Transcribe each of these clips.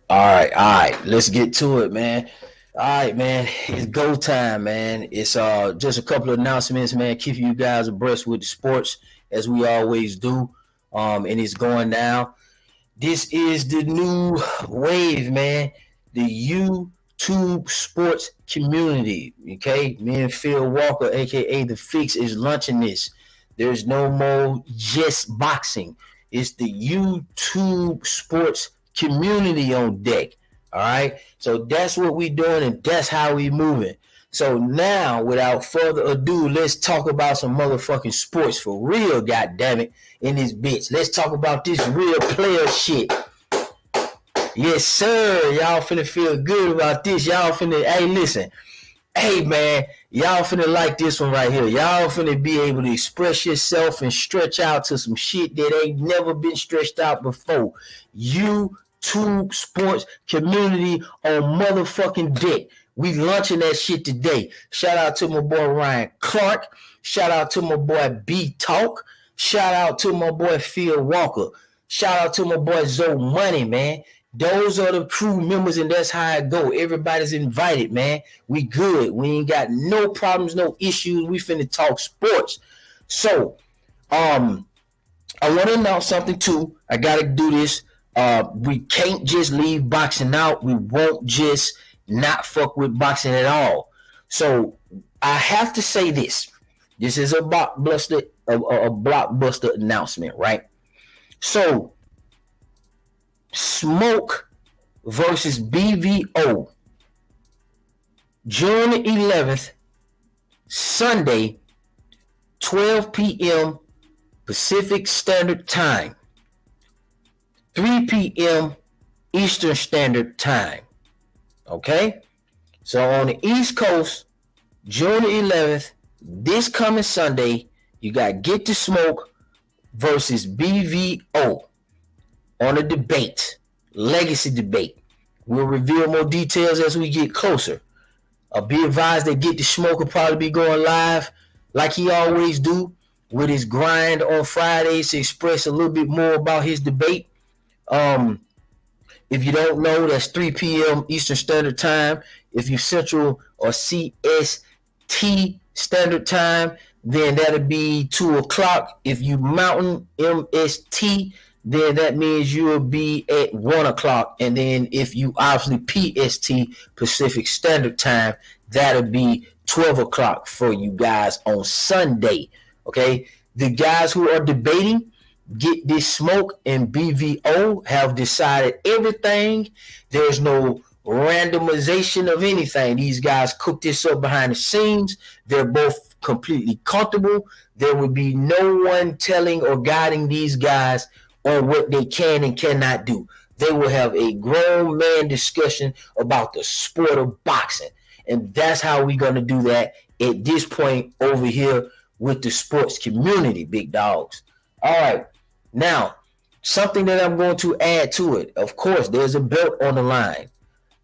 All right. Let's get to it, man. All right, man. It's go time, man. It's just a couple of announcements, man. Keeping you guys abreast with the sports as we always do. And it's going down. This is the new wave, man. The YouTube sports community. Okay, me and Phil Walker, aka The Fix, is launching this. There's no more just boxing. It's the YouTube sports community on deck. All right, so that's what we doing, and that's how we moving. So now, without further ado, let's talk about some motherfucking sports for real, goddammit, in this bitch. Let's talk about this real player shit. Yes, sir. Y'all finna feel good about this. Y'all finna, hey, listen. Hey, man, y'all finna like this one right here. Y'all finna be able to express yourself and stretch out to some shit that ain't never been stretched out before. YouTube sports community on motherfucking deck. We launching that shit today. Shout out to my boy Ryan Clark. Shout out to my boy B Talk. Shout out to my boy Phil Walker. Shout out to my boy Zoe Money, man. Those are the crew members, and that's how it go. Everybody's invited, man. We good. We ain't got no problems, no issues. We finna talk sports. So, I want to announce something too. I gotta do this. We can't just leave boxing out. We won't just not fuck with boxing at all. So I have to say this. This is a blockbuster announcement, right? So Smoke versus BVO, June 11th, Sunday, 12 p.m. Pacific Standard Time, 3 p.m. Eastern Standard Time. Okay? So on the East Coast, June 11th, this coming Sunday, you got Get to Smoke versus BVO on a debate, legacy debate. We'll reveal more details as we get closer. Be advised that Get to Smoke will probably be going live like he always do with his grind on Fridays to express a little bit more about his debate. If you don't know, that's 3 p.m. Eastern Standard Time. If you Central or CST Standard Time, then that'll be 2 o'clock. If you Mountain MST, then that means you'll be at 1 o'clock. And then if you obviously PST, Pacific Standard Time, that'll be 12 o'clock for you guys on Sunday. Okay? The guys who are debating Get This Smoke and BVO have decided everything. There's no randomization of anything. These guys cook this up behind the scenes. They're both completely comfortable. There would be no one telling or guiding these guys on what they can and cannot do. They will have a grown man discussion about the sport of boxing. And that's how we're going to do that at this point over here with the sports community, big dogs. All right. Now, something that I'm going to add to it. Of course, there's a belt on the line.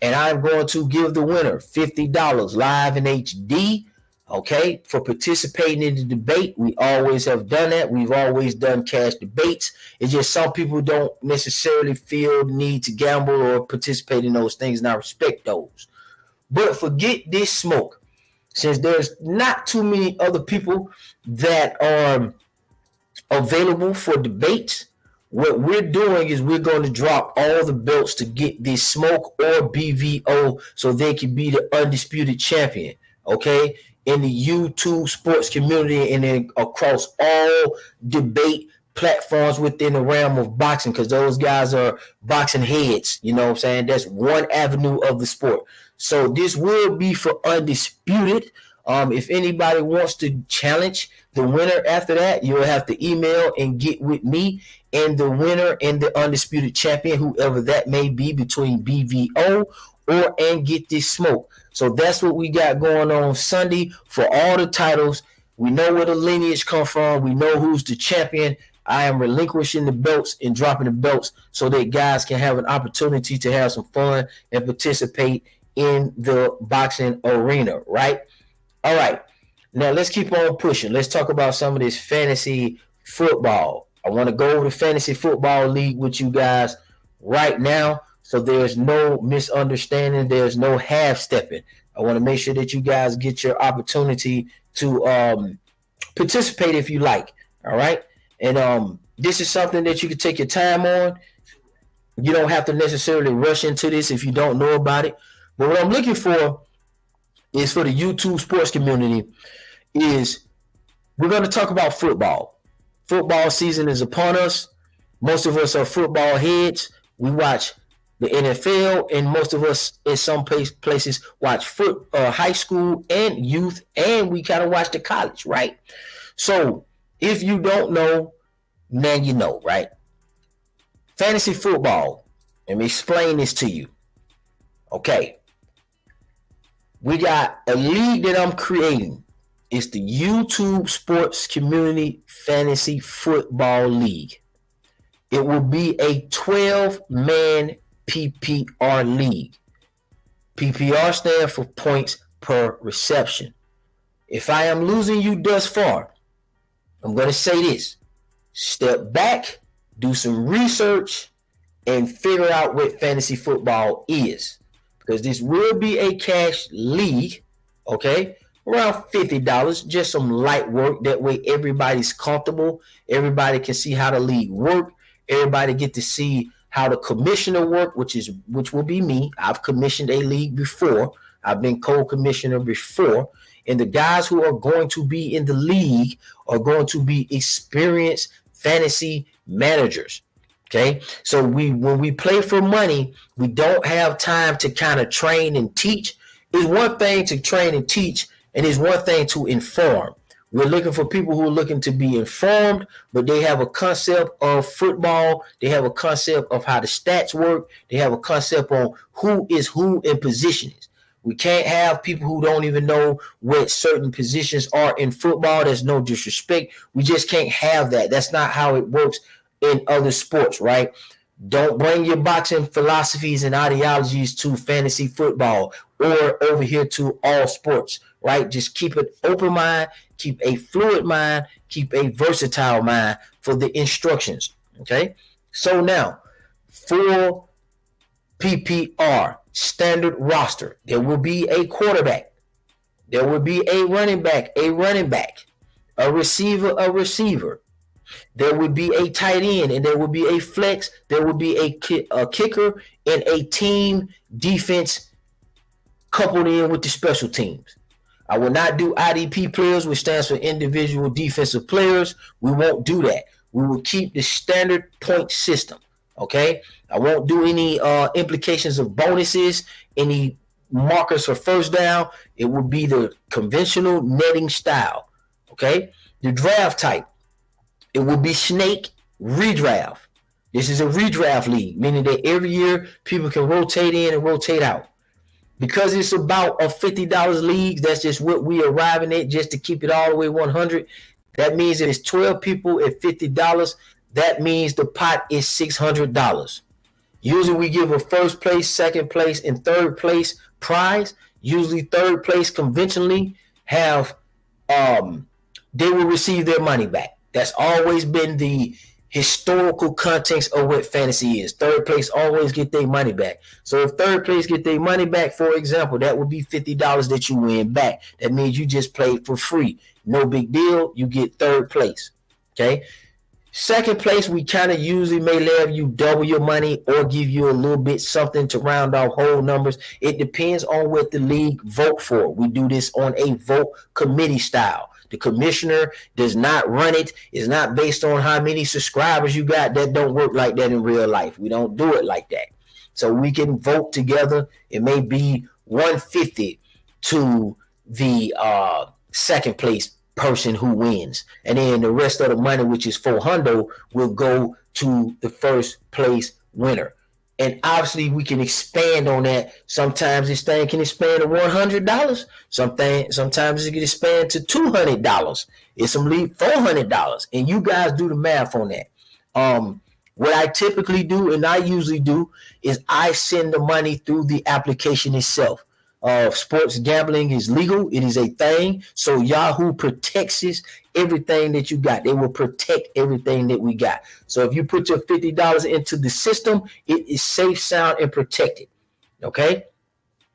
And I'm going to give the winner $50 live in HD, okay, for participating in the debate. We always have done that. We've always done cash debates. It's just some people don't necessarily feel the need to gamble or participate in those things, and I respect those. But forget this smoke. Since there's not too many other people that are available for debates, what we're doing is we're going to drop all the belts to get this smoke or BVO so they can be the undisputed champion, okay, in the YouTube sports community and then across all debate platforms within the realm of boxing, because those guys are boxing heads, you know what I'm saying? That's one avenue of the sport. So this will be for undisputed. If anybody wants to challenge the winner after that, you'll have to email and get with me and the winner and the undisputed champion, whoever that may be, between BVO or and get this smoke. So that's what we got going on Sunday for all the titles. We know where the lineage come from. We know who's the champion. I am relinquishing the belts and dropping the belts so that guys can have an opportunity to have some fun and participate in the boxing arena, right? All right, now let's keep on pushing. Let's talk about some of this fantasy football. I want to go over the fantasy football league with you guys right now, so there's no misunderstanding. There's no half-stepping. I want to make sure that you guys get your opportunity to participate if you like, all right? And this is something that you can take your time on. You don't have to necessarily rush into this if you don't know about it. But what I'm looking for is for the YouTube sports community is we're going to talk about football. Football season is upon us. Most of us are football heads. We watch the NFL, and most of us in some places watch high school and youth, and we kind of watch the college, right? So if you don't know, now you know, right? Fantasy football. Let me explain this to you. Okay. We got a league that I'm creating. It's the YouTube Sports Community Fantasy Football League. It will be a 12-man PPR league. PPR stands for points per reception. If I am losing you thus far, I'm going to say this. Step back, do some research, and figure out what fantasy football is. Because this will be a cash league, okay? Around $50, just some light work. That way everybody's comfortable. Everybody can see how the league work. Everybody get to see how the commissioner work, which will be me. I've commissioned a league before. I've been co-commissioner before. And the guys who are going to be in the league are going to be experienced fantasy managers. Okay, so when we play for money, we don't have time to kind of train and teach. It's one thing to train and teach, and it's one thing to inform. We're looking for people who are looking to be informed, but they have a concept of football. They have a concept of how the stats work. They have a concept on who is who in positions. We can't have people who don't even know what certain positions are in football. There's no disrespect. We just can't have that. That's not how it works in other sports, right? Don't bring your boxing philosophies and ideologies to fantasy football or over here to all sports, right? Just keep an open mind, keep a fluid mind, keep a versatile mind for the instructions, okay? So now, for PPR, standard roster, there will be a quarterback. There will be a running back, a receiver. There would be a tight end, and there would be a flex. There would be a kicker and a team defense coupled in with the special teams. I will not do IDP players, which stands for individual defensive players. We won't do that. We will keep the standard point system, okay? I won't do any implications of bonuses, any markers for first down. It will be the conventional netting style, okay? The draft type. It will be snake redraft. This is a redraft league, meaning that every year people can rotate in and rotate out. Because it's about a $50 league, that's just what we arriving at, just to keep it all the way 100. That means if it's 12 people at $50, that means the pot is $600. Usually we give a first place, second place, and third place prize. Usually third place conventionally have they will receive their money back. That's always been the historical context of what fantasy is. Third place always get their money back. So if third place get their money back, for example, that would be $50 that you win back. That means you just played for free. No big deal. You get third place. Okay. Second place, we kind of usually may have you double your money or give you a little bit something to round off whole numbers. It depends on what the league vote for. We do this on a vote committee style. The commissioner does not run it. It's not based on how many subscribers you got. That don't work like that in real life. We don't do it like that. So we can vote together. It may be 150 to the second place person who wins, and then the rest of the money, which is $400, will go to the first place winner. And obviously we can expand on that. Sometimes this thing can expand to $100. Sometimes it can expand to $200. It's some league $400, and you guys do the math on that. What I typically do, and I usually do, is I send the money through the application itself. Sports gambling is legal. It is a thing. So Yahoo protects everything that you got. They will protect everything that we got. So if you put your $50 into the system, it is safe, sound, and protected. Okay.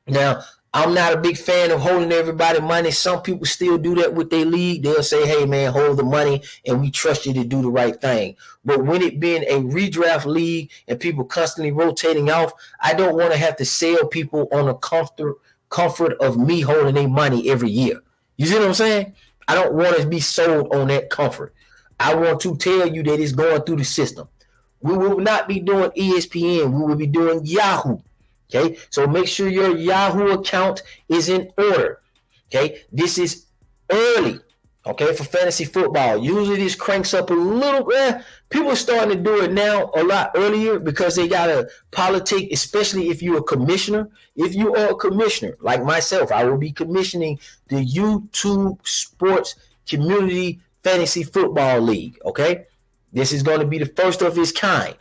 Now, I'm not a big fan of holding everybody money. Some people still do that with their league. They'll say, hey, man, hold the money and we trust you to do the right thing. But when it being a redraft league and people constantly rotating off, I don't want to have to sell people on a comfort of me holding their money every year. You see what I'm saying? I don't want to be sold on that comfort. I want to tell you that it's going through the system. We will not be doing ESPN. We will be doing Yahoo. Okay, so make sure your Yahoo account is in order. Okay, this is early. Okay, for fantasy football. Usually this cranks up a little. People are starting to do it now a lot earlier because they got to politic, especially if you're a commissioner. If you are a commissioner, like myself, I will be commissioning the YouTube Sports Community Fantasy Football League. Okay, this is going to be the first of its kind.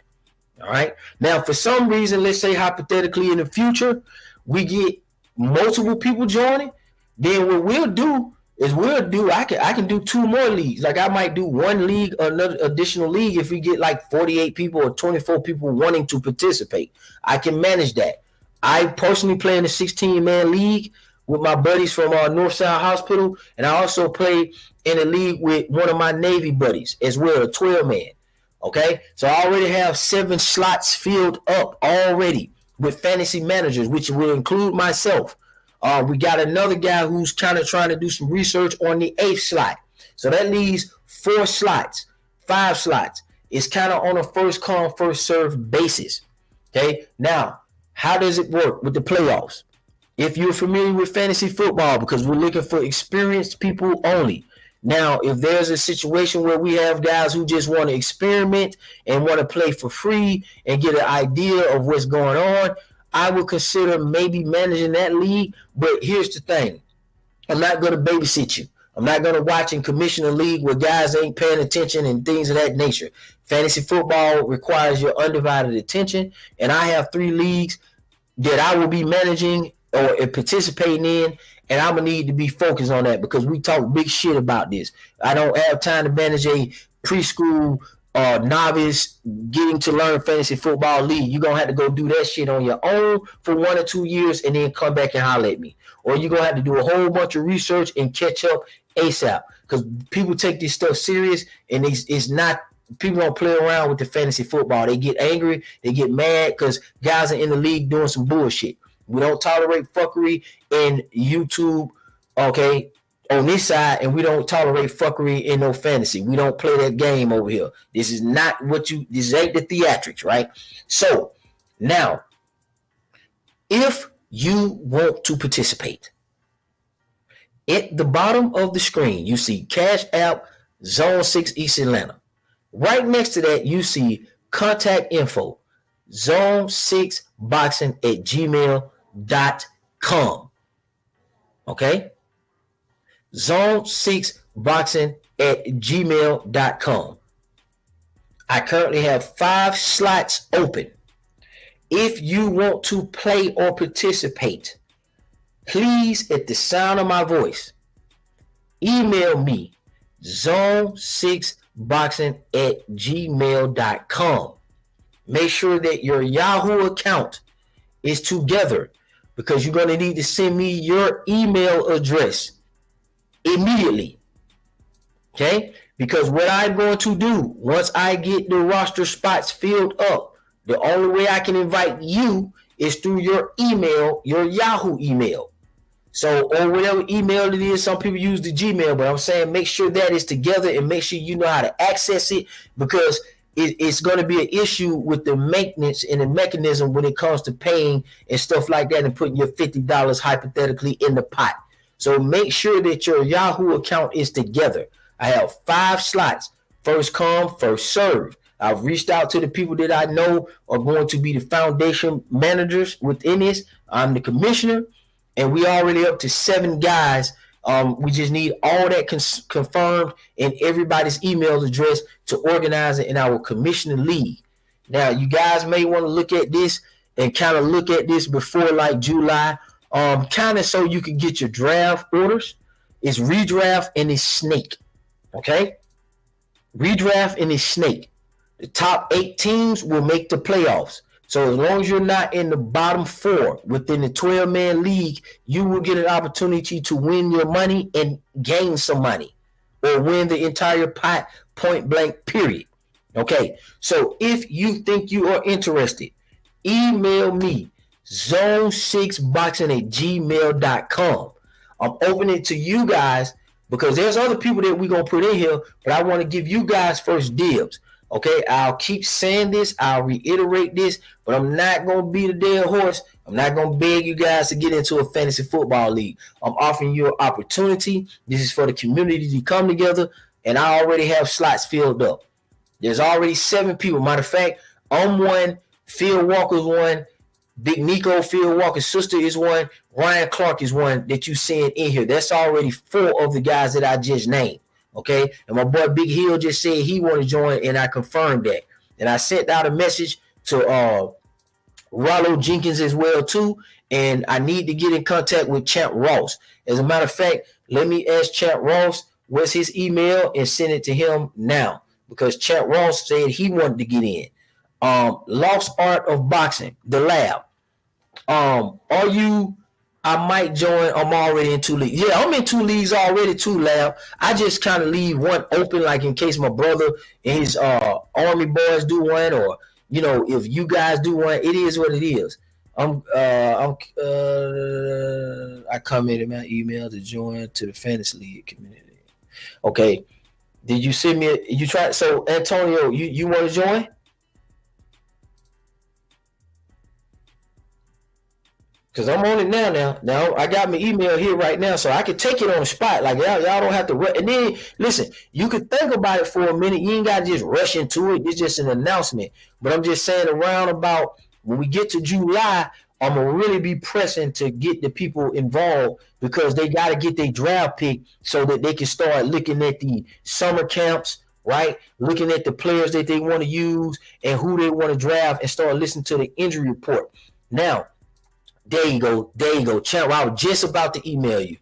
All right. Now, for some reason, let's say hypothetically in the future, we get multiple people joining. Then what we'll do is I can do two more leagues. Like I might do one league, another additional league if we get like 48 people or 24 people wanting to participate. I can manage that. I personally play in a 16-man league with my buddies from Northside Hospital, and I also play in a league with one of my Navy buddies as well, a 12-man. Okay, so I already have 7 slots filled up already with fantasy managers, which will include myself. We got another guy who's kind of trying to do some research on the 8th slot. So that leaves 4 slots, 5 slots. It's kind of on a first come, first served basis. Okay, now, how does it work with the playoffs? If you're familiar with fantasy football, because we're looking for experienced people only. Now, if there's a situation where we have guys who just want to experiment and want to play for free and get an idea of what's going on, I would consider maybe managing that league. But here's the thing. I'm not going to babysit you. I'm not going to watch and commission a league where guys ain't paying attention and things of that nature. Fantasy football requires your undivided attention. And I have 3 leagues that I will be managing or participating in. And I'm going to need to be focused on that because we talk big shit about this. I don't have time to manage a preschool novice getting to learn fantasy football league. You're going to have to go do that shit on your own for 1 or 2 years and then come back and holler at me. Or you're going to have to do a whole bunch of research and catch up ASAP because people take this stuff serious and it's not – people don't play around with the fantasy football. They get angry. They get mad because guys are in the league doing some bullshit. We don't tolerate fuckery in YouTube, okay, on this side, and we don't tolerate fuckery in no fantasy. We don't play that game over here. This is not this ain't the theatrics, right? So, now, if you want to participate, at the bottom of the screen, you see Cash App Zone 6 East Atlanta. Right next to that, you see contact info, zone6boxing@gmail.com. Okay? zone6boxing@gmail.com. I currently have 5 slots open. If you want to play or participate, please, at the sound of my voice, email me, zone6boxing@gmail.com. Make sure that your Yahoo account is together, because you're going to need to send me your email address immediately. Okay? Because what I'm going to do, once I get the roster spots filled up, the only way I can invite you is through your email, your Yahoo email. So, or whatever email it is, some people use the Gmail, but I'm saying make sure that is together and make sure you know how to access it, because it's going to be an issue with the maintenance and the mechanism when it comes to paying and stuff like that and putting your $50 hypothetically in the pot. So make sure that your Yahoo account is together. I have 5 slots. First come, first serve. I've reached out to the people that I know are going to be the foundation managers within this. I'm the commissioner, and we already up to 7 guys. We just need all that confirmed and everybody's email address to organize it in our commissioning league. Now, you guys may want to look at this and kind of look at this before like July, kind of so you can get your draft orders. It's redraft and it's snake. Okay? Redraft and it's snake. The top 8 teams will make the playoffs. So as long as you're not in the bottom 4 within the 12-man league, you will get an opportunity to win your money and gain some money, or win the entire pot, point blank, period. Okay, so if you think you are interested, email me, zone6boxing@gmail.com. I'm opening it to you guys because there's other people that we're going to put in here, but I want to give you guys first dibs. Okay, I'll keep saying this, I'll reiterate this, but I'm not going to beat a dead horse. I'm not going to beg you guys to get into a fantasy football league. I'm offering you an opportunity. This is for the community to come together, and I already have slots filled up. There's already 7 people. Matter of fact, I'm one, Phil Walker's one, Big Nico, Phil Walker's sister is one, Ryan Clark is one that you seeing in here. That's already 4 of the guys that I just named. Okay, and my boy Big Hill just said he want to join, and I confirmed that. And I sent out a message to Rollo Jenkins as well too, and I need to get in contact with Champ Ross. As a matter of fact, let me ask Champ Ross what's his email and send it to him now, because Champ Ross said he wanted to get in. Lost Art of Boxing, the lab. Are you? I might join. I'm already in 2 leagues. Yeah, I'm in 2 leagues already too, Lab. I just kind of leave one open, like in case my brother and his Army boys do one, or if you guys do one. It is what it is. I commented my email to join to the fantasy league community. Okay, did you send me? You try. So Antonio, you want to join? Because I'm on it now. Now I got my email here right now, so I can take it on the spot. Like y'all don't have to rush. And then listen, you could think about it for a minute. You ain't got to just rush into it. It's just an announcement. But I'm just saying, around about when we get to July, I'm gonna really be pressing to get the people involved, because they got to get their draft pick so that they can start looking at the summer camps, right? Looking at the players that they want to use and who they want to draft, and start listening to the injury report. Now, there you go. Champ, I was just about to email you.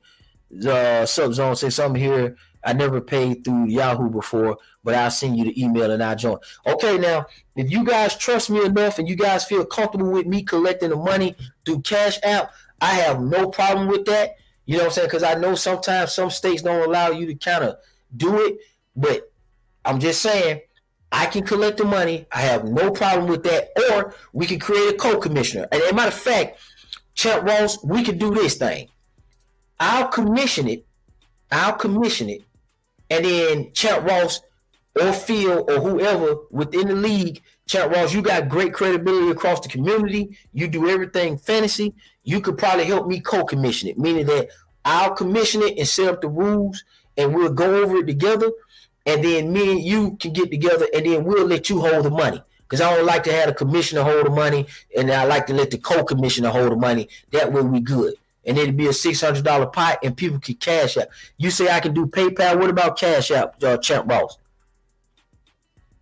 Subzone said something here. I never paid through Yahoo before, but I'll send you the email and I'll join. Okay, now, if you guys trust me enough and you guys feel comfortable with me collecting the money through Cash App, I have no problem with that. You know what I'm saying? Because I know sometimes some states don't allow you to kind of do it, but I'm just saying, I can collect the money. I have no problem with that. Or we can create a co-commissioner. And as a matter of fact, Champ Ross, we can do this thing. I'll commission it, and then Champ Ross or Phil or whoever within the league, Champ Ross, you got great credibility across the community. You do everything fantasy. You could probably help me co-commission it, meaning that I'll commission it and set up the rules, and we'll go over it together, and then me and you can get together, and then we'll let you hold the money. because I don't like to have the commissioner hold the money, and I like to let the co-commissioner hold the money. That way we good. And it'd be a $600 pot, and people can cash out. You say I can do PayPal. What about Cash App, Champ Ross?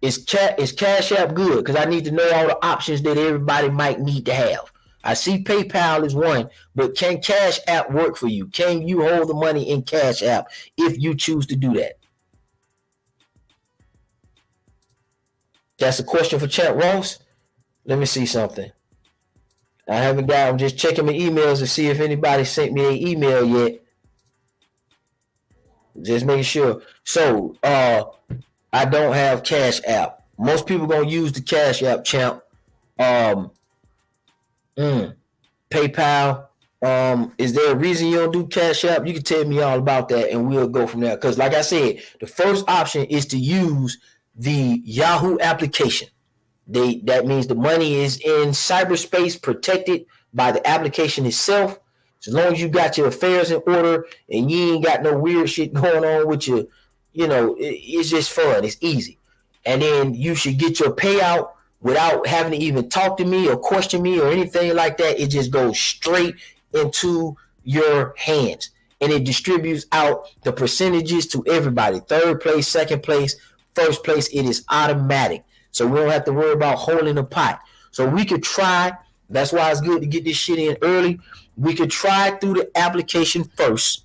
Is Cash App good? Because I need to know all the options that everybody might need to have. I see PayPal is one, but can Cash App work for you? Can you hold the money in Cash App if you choose to do that? That's a question for Champ Ross. Let me see something. I haven't got. I'm just checking my emails to see if anybody sent me an email yet. Just making sure. So, I don't have Cash App. Most people gonna use the Cash App, Champ. PayPal. Is there a reason you don't do Cash App? You can tell me all about that, and we'll go from there. Because, like I said, the first option is to use the Yahoo application. That means the money is in cyberspace, protected by the application itself. As long as you got your affairs in order and you ain't got no weird shit going on with you, it's just fun. It's easy. And then you should get your payout without having to even talk to me or question me or anything like that. It just goes straight into your hands, and it distributes out the percentages to everybody. Third place, second place, first place. It is automatic. So we don't have to worry about holding a pot. So we could try. That's why it's good to get this shit in early. We could try through the application first.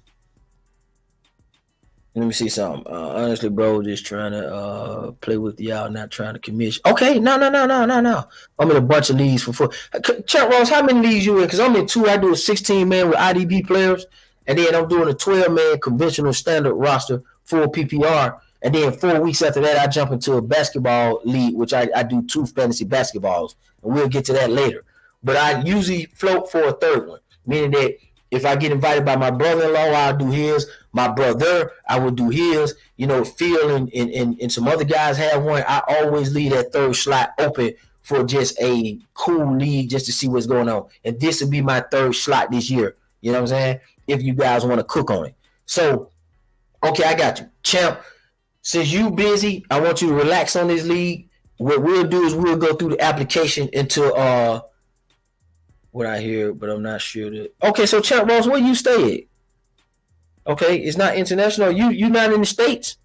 Let me see something. Honestly, bro, just trying to play with y'all, not trying to commission. Okay, no. I'm in a bunch of leagues for four. Chuck Ross, how many leagues you in? Because I'm in two. I do a 16-man with IDB players, and then I'm doing a 12-man conventional standard roster, full PPR. And then 4 weeks after that, I jump into a basketball league, which I do 2 fantasy basketballs. And we'll get to that later. But I usually float for a third one, meaning that if I get invited by my brother-in-law, I'll do his. My brother, I will do his. Phil and some other guys have one. I always leave that third slot open for just a cool league just to see what's going on. And this will be my third slot this year. You know what I'm saying? If you guys want to cook on it. So, okay, I got you. Champ, since you busy, I want you to relax on this league. What we'll do is we'll go through the application into what I hear, but I'm not sure that. Okay, so Champ Ross, where you stay at? Okay, it's not international. You not in the States?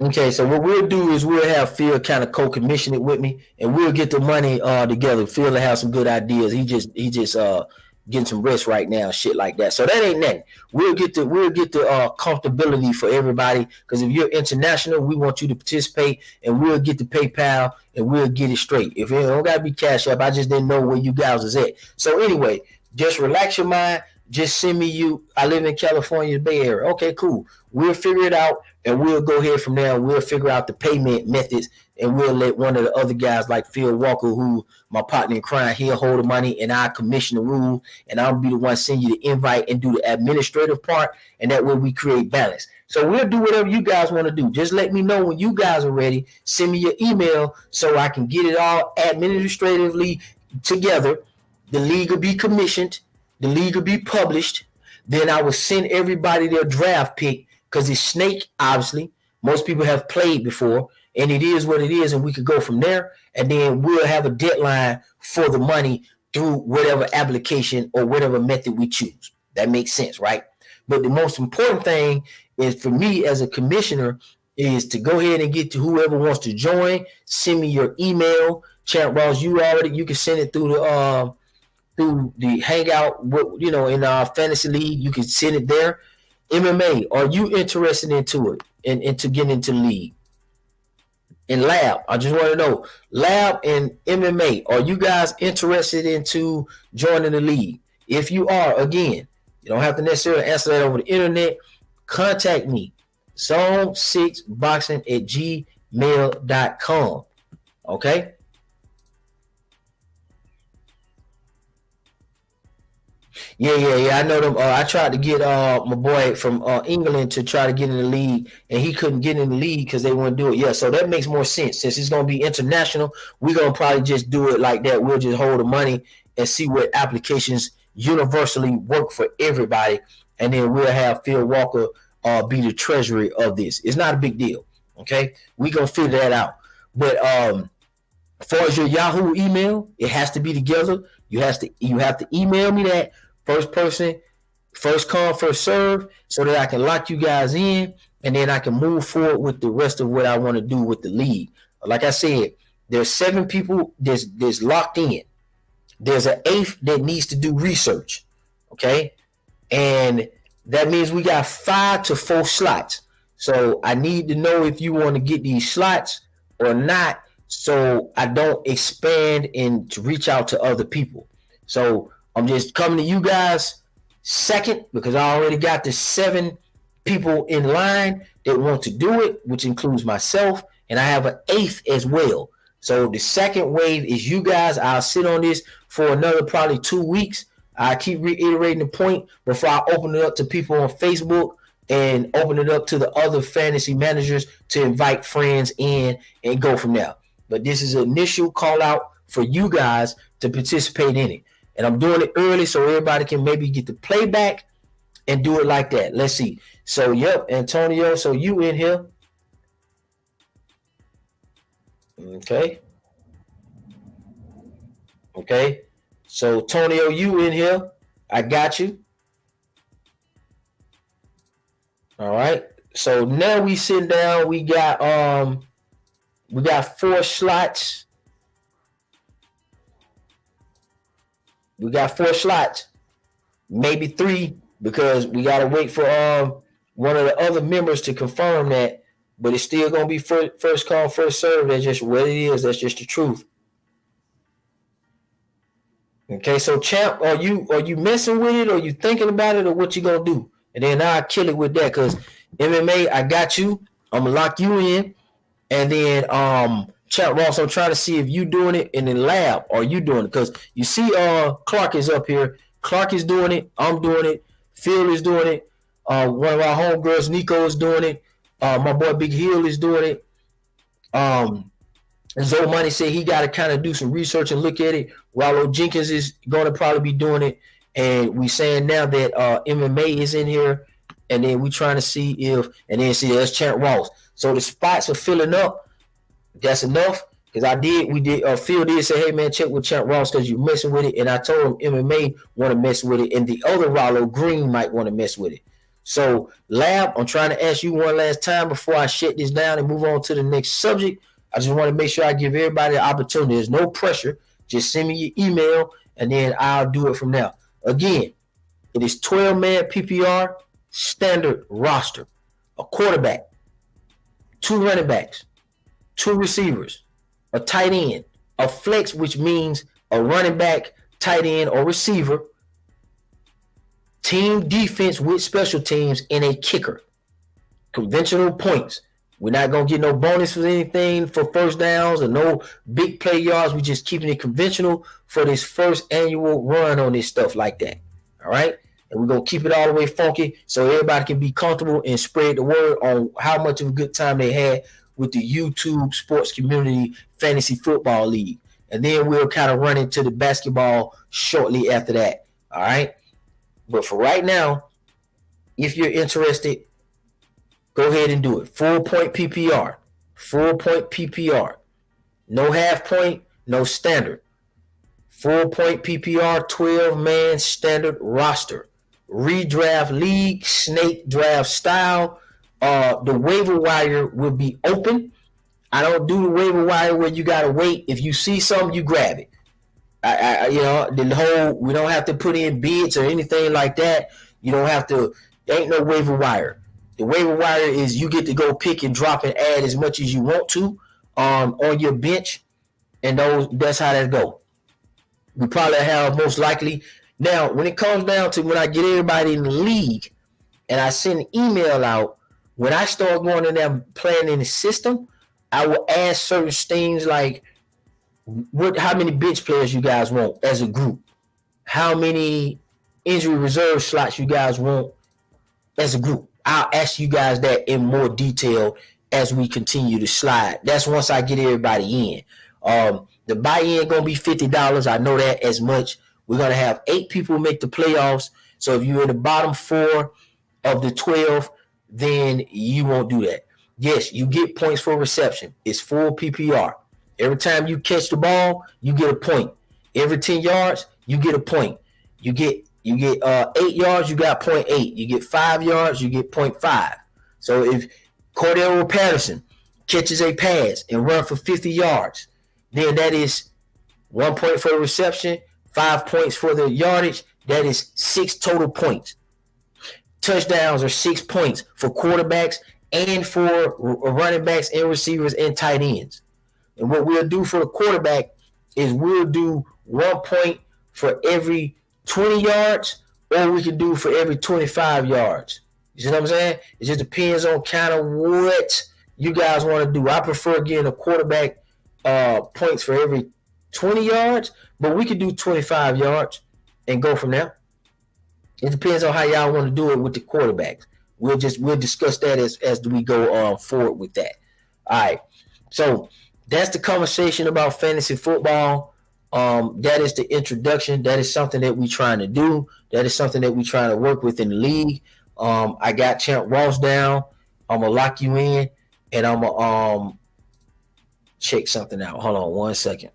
Okay, so what we'll do is we'll have Phil kind of co-commission it with me, and we'll get the money together. Phil will have some good ideas. He just getting some rest right now, shit like that. So that ain't nothing. We'll get the comfortability for everybody, because if you're international, we want you to participate, and we'll get the PayPal and we'll get it straight. If it don't gotta be Cash App, I just didn't know where you guys is at. So anyway, just relax your mind. Just send me I live in California, Bay Area. Okay, cool. We'll figure it out, and we'll go ahead from there. We'll figure out the payment methods, and we'll let one of the other guys like Phil Walker, who my partner in crime, he'll hold the money, and I commission the rule, and I'll be the one send you the invite and do the administrative part, and that way we create balance. So we'll do whatever you guys want to do. Just let me know when you guys are ready. Send me your email so I can get it all administratively together. The league will be commissioned. The league will be published. Then I will send everybody their draft pick, because it's Snake, obviously. Most people have played before, and it is what it is, and we could go from there. And then we'll have a deadline for the money through whatever application or whatever method we choose. That makes sense, right? But the most important thing is for me as a commissioner is to go ahead and get to whoever wants to join. Send me your email. Champ Ross, you can send it through the Hangout, in our fantasy league. You can send it there. MMA, are you interested into it and to get into the league? And Lab, I just want to know, Lab and MMA, are you guys interested into joining the league? If you are, again, you don't have to necessarily answer that over the internet. Contact me, zone6boxing@gmail.com. Okay? Yeah. I know them. I tried to get my boy from England to try to get in the league, and he couldn't get in the league because they wouldn't do it. Yeah, so that makes more sense. Since it's gonna be international, we're gonna probably just do it like that. We'll just hold the money and see what applications universally work for everybody, and then we'll have Phil Walker be the treasury of this. It's not a big deal. Okay, we gonna figure that out. But as far as your Yahoo email, it has to be together. You have to email me that first person, first come, first serve, so that I can lock you guys in, and then I can move forward with the rest of what I want to do with the league. Like I said, there's 7 people that's locked in. There's an 8th that needs to do research. Okay, and that means we got 5 to 4 slots. So I need to know if you want to get these slots or not, so I don't expand and to reach out to other people. So I'm just coming to you guys second because I already got the 7 people in line that want to do it, which includes myself, and I have an 8th as well. So the second wave is you guys. I'll sit on this for another probably 2 weeks. I keep reiterating the point before I open it up to people on Facebook and open it up to the other fantasy managers to invite friends in and go from there. But this is an initial call out for you guys to participate in it. And I'm doing it early so everybody can maybe get the playback and do it like that. Let's see. So, yep, Antonio, so you in here. Okay. Okay. So, Tonio, you in here. I got you. All right. So now we sit down. We got 4 slots. We got 4 slots, maybe 3, because we gotta wait for one of the other members to confirm that. But it's still gonna be first come, first serve. That's just what it is. That's just the truth. Okay, so Champ, are you messing with it, or you thinking about it, or what you gonna do? And then I'll kill it with that, because MMA, I got you. I'm gonna lock you in. And then Champ Ross, I'm trying to see if you doing it in the lab or you doing it. Because you see Clark is up here. Clark is doing it. I'm doing it. Phil is doing it. One of our homegirls, Nico, is doing it. My boy Big Hill is doing it. Zoe Money said he got to kind of do some research and look at it. Rollo Jenkins is going to probably be doing it. And we saying now that MMA is in here. And then we trying to see if, and then see there's Champ Ross. So the spots are filling up. That's enough. Because Phil did say, hey man, check with Champ Ross because you're messing with it. And I told him MMA want to mess with it. And the other Rollo Green might want to mess with it. So Lab, I'm trying to ask you one last time before I shut this down and move on to the next subject. I just want to make sure I give everybody the opportunity. There's no pressure. Just send me your email and then I'll do it from now. Again, it is 12-man PPR standard roster. A quarterback, 2 running backs, 2 receivers, a tight end, a flex, which means a running back, tight end, or receiver, team defense with special teams, and a kicker. Conventional points. We're not going to get no bonus for anything for first downs or no big play yards. We're just keeping it conventional for this first annual run on this stuff like that. All right? And we're going to keep it all the way funky so everybody can be comfortable and spread the word on how much of a good time they had with the YouTube Sports Community Fantasy Football League. And then we'll kind of run into the basketball shortly after that. All right? But for right now, if you're interested, go ahead and do it. 4-point PPR. 4-point PPR. No half point, no standard. 4-point PPR, 12-man standard roster. Redraft league, snake draft style. The waiver wire will be open. I don't do the waiver wire where you got to wait. If you see something, you grab it. We don't have to put in bids or anything like that. You don't have to, there ain't no waiver wire. The waiver wire is you get to go pick and drop and add as much as you want to on your bench, and that's how that go. We probably have most likely. Now, when it comes down to when I get everybody in the league and I send an email out, when I start going in there playing in the system, I will ask certain things like how many bench players you guys want as a group, how many injury reserve slots you guys want as a group. I'll ask you guys that in more detail as we continue to slide. That's once I get everybody in. The buy-in gonna be $50. I know that as much. We're going to have 8 people make the playoffs. So if you're in the bottom 4 of the 12, then you won't do that. Yes, you get points for reception. It's full PPR. Every time you catch the ball, you get a point. Every 10 yards, you get a point. You get 8 yards, you got 0.8. You get 5 yards, you get 0.5. So if Cordero Patterson catches a pass and run for 50 yards, then that is 1 point for the reception, 5 points for the yardage. That is 6 total points. Touchdowns are 6 points for quarterbacks and for running backs and receivers and tight ends. And what we'll do for the quarterback is we'll do 1 point for every 20 yards, or we can do for every 25 yards. You see what I'm saying? It just depends on kind of what you guys want to do. I prefer getting a quarterback points for every 20 yards, but we could do 25 yards and go from there. It depends on how y'all want to do it with the quarterbacks. We'll discuss that as we go forward with that. All right. So that's the conversation about fantasy football. That is the introduction. That is something that we're trying to do. That is something that we're trying to work with in the league. I got Champ Ross down. I'm gonna lock you in, and I'm gonna check something out. Hold on 1 second.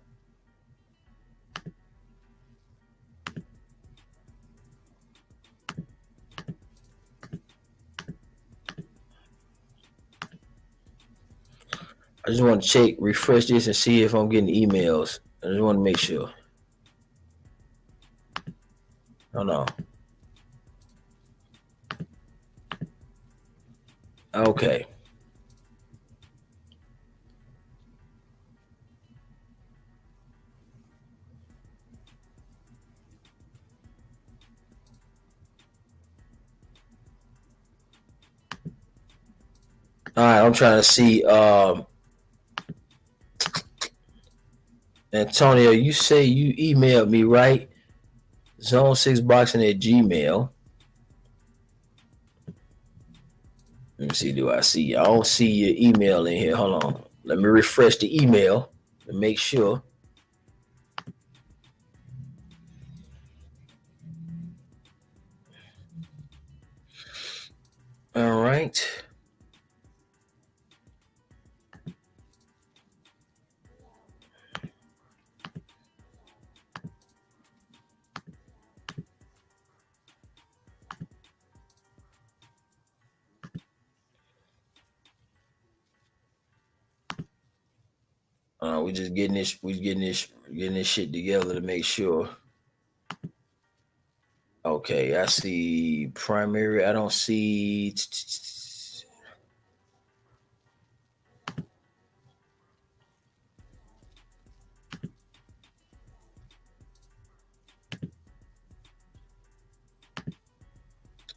I just want to refresh this and see if I'm getting emails. I just want to make sure. Hold on. Okay. All right, I'm trying to see. Antonio, you say you emailed me, right? Zone6boxing at Gmail. Let me see. Do I see? I don't see your email in here. Hold on. Let me refresh the email to make sure. All right. We're just getting this shit together to make sure. Okay, I see primary. I don't see.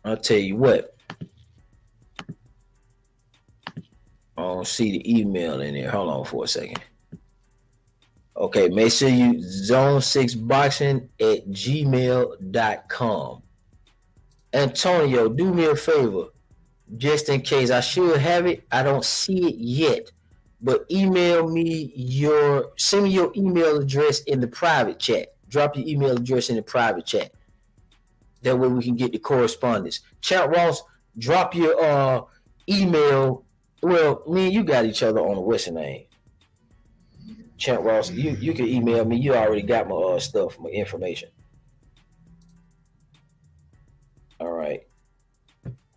I'll tell you what. I don't see the email in there. Hold on for a second. Okay, make sure you zone6boxing at gmail.com. Antonio, do me a favor, just in case. I should have it. I don't see it yet. But send me your email address in the private chat. Drop your email address in the private chat. That way we can get the correspondence. Champ Ross, drop your email. Well, me and you got each other on the what's the name? Champ Ross, you can email me. You already got my stuff, my information. All right.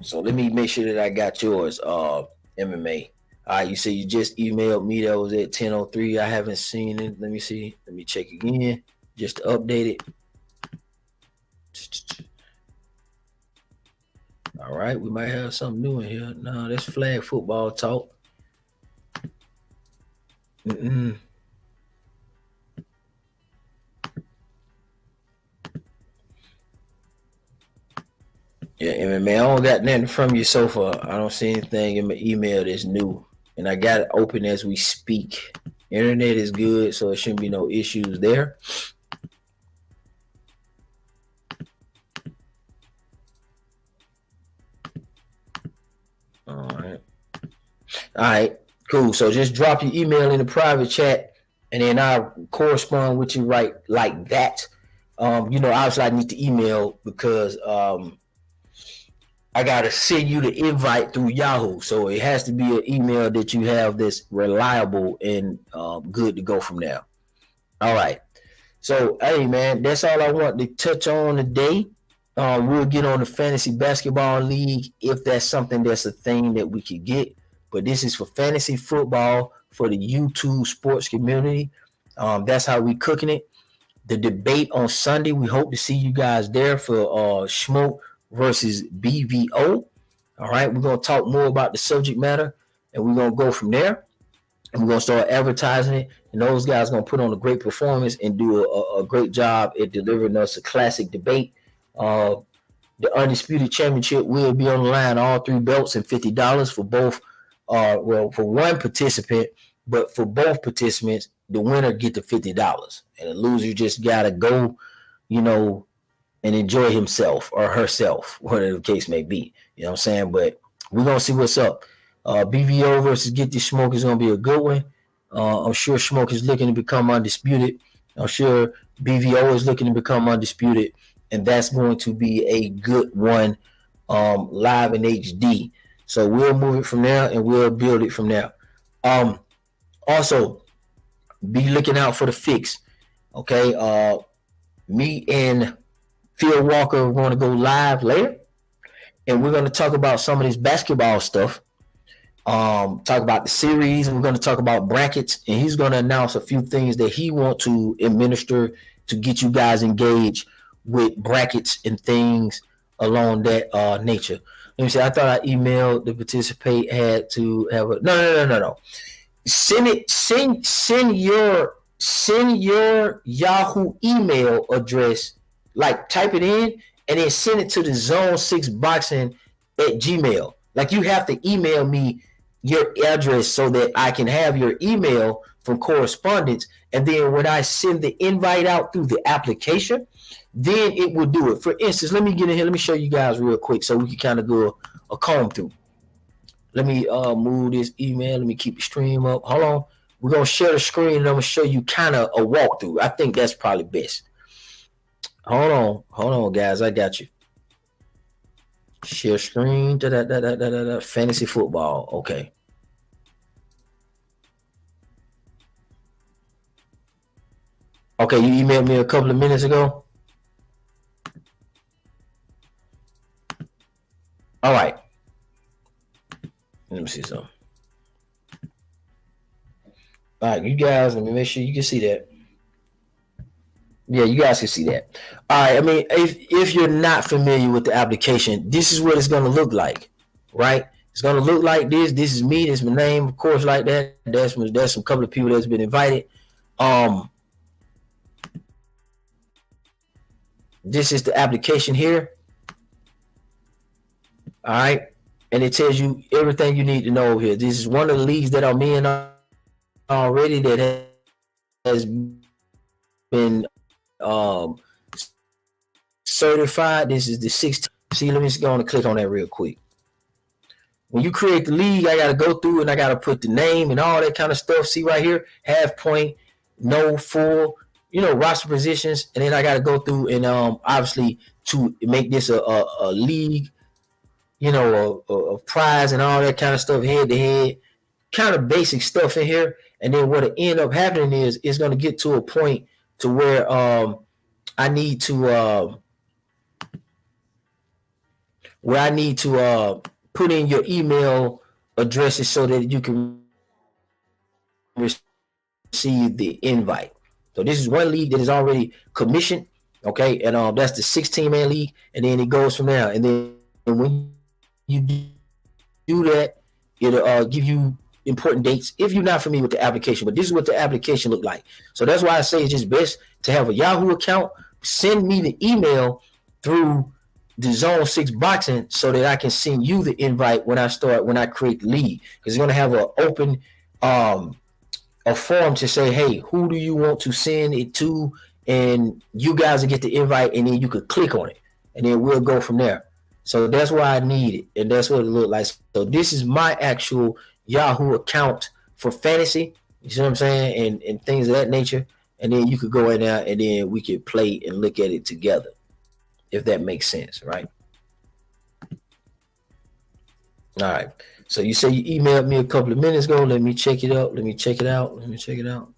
So let me make sure that I got yours, MMA. All right, you say you just emailed me. That was at 10:03. I haven't seen it. Let me see. Let me check again just to update it. All right, we might have something new in here. No, that's flag football talk. Yeah, MMA, I don't got nothing from you so far. I don't see anything in my email that's new. And I got it open as we speak. Internet is good, so it shouldn't be no issues there. All right, cool. So just drop your email in the private chat, and then I'll correspond with you right like that. Obviously I need to email because I gotta send you the invite through Yahoo. So it has to be an email that you have that's reliable and good to go from there. All right. So hey man, that's all I want to touch on today. We'll get on the fantasy basketball league if that's something that's a thing that we could get. But this is for fantasy football for the YouTube sports community. That's how we cooking it. The debate on Sunday, we hope to see you guys there for Smoke versus BVO. All right, we're gonna talk more about the subject matter, and we're gonna go from there. And we're gonna start advertising it, and those guys are gonna put on a great performance and do a great job at delivering us a classic debate. Uh, the undisputed championship will be on the line, all three belts and $50 for both. For one participant, but for both participants, the winner get the $50, and the loser just gotta go, and enjoy himself or herself, whatever the case may be. You know what I'm saying? But we're gonna see what's up. BVO versus Get This Smoke is gonna be a good one. I'm sure Smoke is looking to become undisputed. I'm sure BVO is looking to become undisputed, and that's going to be a good one, live in HD. So we'll move it from there and we'll build it from there. Also, be looking out for the fix. Okay. Me and Phil Walker are going to go live later, and we're going to talk about some of this basketball stuff. Talk about the series, and we're going to talk about brackets, and he's going to announce a few things that he wants to administer to get you guys engaged with brackets and things along that nature. Let me see. I thought I emailed to participate had to have a no. Send it. Send your Yahoo email address. Like type it in and then send it to the Zone6Boxing at Gmail. Like you have to email me your address so that I can have your email from correspondence. And then when I send the invite out through the application, then it will do it. For instance, let me get in here. Let me show you guys real quick so we can kind of go a comb through. Let me move this email. Let me keep the stream up. Hold on. We're going to share the screen and I'm going to show you kind of a walkthrough. I think that's probably best. Hold on, guys. I got you. Share screen. Fantasy football. Okay. Okay, you emailed me a couple of minutes ago. All right. Let me see something. All right, you guys, let me make sure you can see that. Yeah, you guys can see that. All right, I mean, if you're not familiar with the application, this is what it's going to look like, right? It's going to look like this. This is me. This is my name, of course, like that. That's some couple of people that's been invited. This is the application here. All right, and it tells you everything you need to know here. This is one of the leagues that I'm in already that has been certified. This is the 16th. See, let me just go on and click on that real quick. When you create the league, I got to go through and I got to put the name and all that kind of stuff. See right here, half point, no, full, roster positions. And then I got to go through and obviously to make this a league, a prize and all that kind of stuff, head to head, kind of basic stuff in here. And then what it end up happening is it's going to get to a point to where I need to put in your email addresses so that you can receive the invite. So this is one league that is already commissioned, okay, and that's the 16-man league, and then it goes from there. And then when you do that, it'll give you important dates if you're not familiar with the application. But this is what the application look like. So that's why I say it's just best to have a Yahoo account. Send me the email through the Zone6Boxing so that I can send you the invite when I create the league, because it's going to have an open a form to say, hey, who do you want to send it to, and you guys will get the invite, and then you could click on it, and then we'll go from there. So that's why I need it, and that's what it looked like. So this is my actual Yahoo account for fantasy. You see what I'm saying, and things of that nature. and then you could go in there and then we could play and look at it together, if that makes sense, right? All right. So you say you emailed me a couple of minutes ago. Let me check it out. Let me check it out. Let me check it out.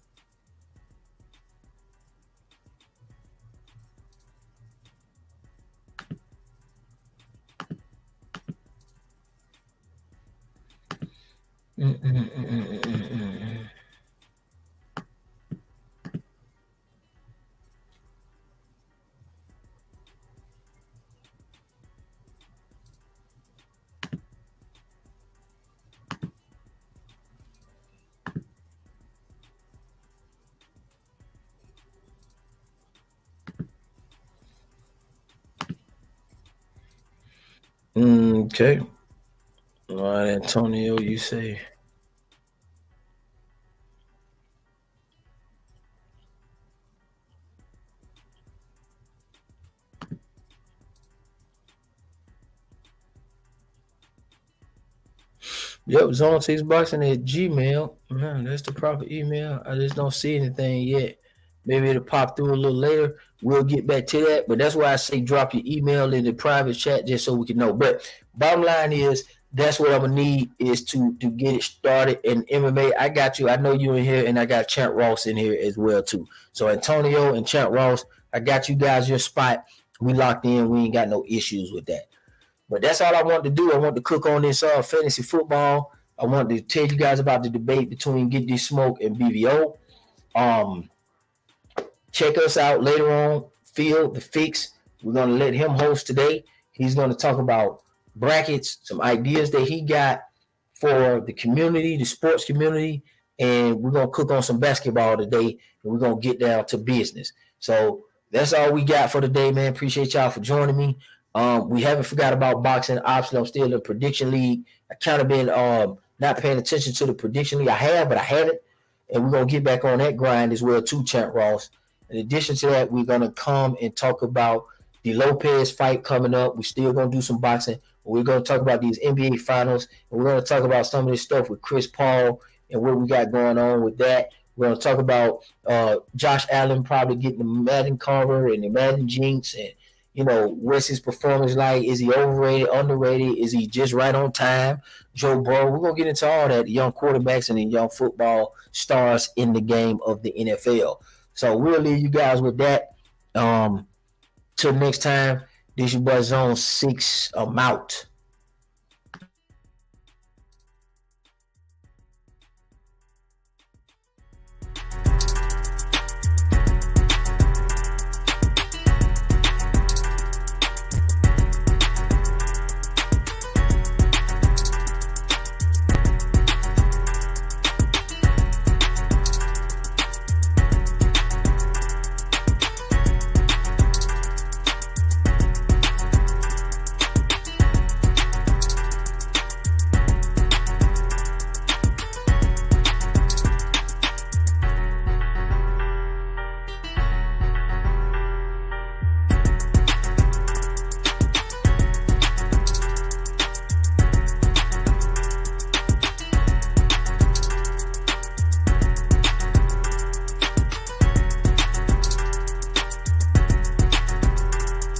Okay. All right, Antonio, you say. Yep, Zone Six Boxing at Gmail. Man, that's the proper email. I just don't see anything yet. Maybe it'll pop through a little later. We'll get back to that. But that's why I say drop your email in the private chat just so we can know. But bottom line is that's what I'm gonna need is to get it started in MMA. I got you. I know you in here, and I got Champ Ross in here as well too. So Antonio and Champ Ross, I got you guys your spot. We locked in. We ain't got no issues with that. But that's all I want to do. I want to cook on this fantasy football. I want to tell you guys about the debate between Get This Smoke and BBO. Um, Check us out later on. Phil the Fix. We're gonna let him host today. He's gonna talk about brackets, some ideas that he got for the community, the sports community, and we're gonna cook on some basketball today, and we're gonna get down to business. So that's all we got for today, man. Appreciate y'all for joining me. We haven't forgot about boxing. Obviously, I'm still in the prediction league. I kind of been not paying attention to the prediction league. I have, but I haven't, and we're gonna get back on that grind as well too, Champ Ross. In addition to that, we're gonna come and talk about the Lopez fight coming up. We're still gonna do some boxing. We're gonna talk about these NBA finals, and we're gonna talk about some of this stuff with Chris Paul and what we got going on with that. We're gonna talk about Josh Allen probably getting the Madden cover and the Madden jinx, and what's his performance like? Is he overrated, underrated? Is he just right on time? Joe Burrow. We're gonna get into all that, the young quarterbacks and the young football stars in the game of the NFL. So we'll leave you guys with that. Till next time, this your boy Zone 6. I'm out.